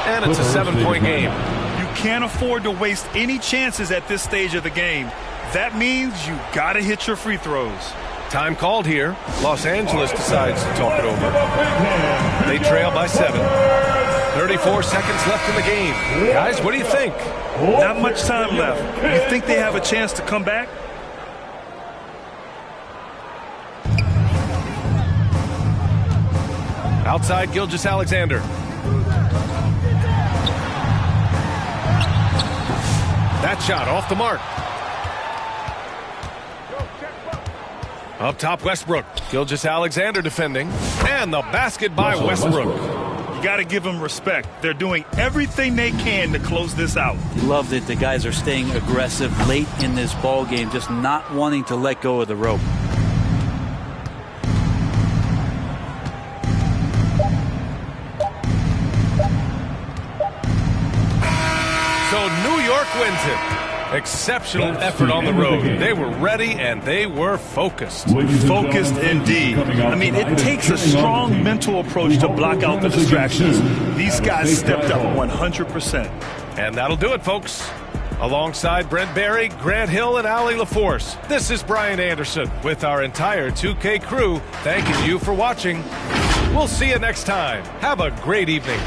[SPEAKER 4] And it's a 7-point game.
[SPEAKER 6] You can't afford to waste any chances at this stage of the game. That means you got to hit your free throws.
[SPEAKER 4] Time called here. Los Angeles decides to talk it over. They trail by 7. 34 seconds left in the game. Guys, what do you think?
[SPEAKER 6] Not much time left. You think they have a chance to come back?
[SPEAKER 4] Outside Gilgeous-Alexander. That shot off the mark. Up top, Westbrook. Gilgeous-Alexander defending. And the basket by Westbrook.
[SPEAKER 6] You got to give them respect. They're doing everything they can to close this out.
[SPEAKER 5] You love that the guys are staying aggressive late in this ball game, just not wanting to let go of the rope.
[SPEAKER 4] So New York wins it. Exceptional effort on the road. They were ready and they were focused.
[SPEAKER 6] Focused indeed. I mean, it takes a strong mental approach to block out the distractions. These guys stepped up 100%.
[SPEAKER 4] And that'll do it, folks. Alongside Brent Barry, Grant Hill, and Allie LaForce, this is Brian Anderson with our entire 2K crew thanking you for watching. We'll see you next time. Have a great evening.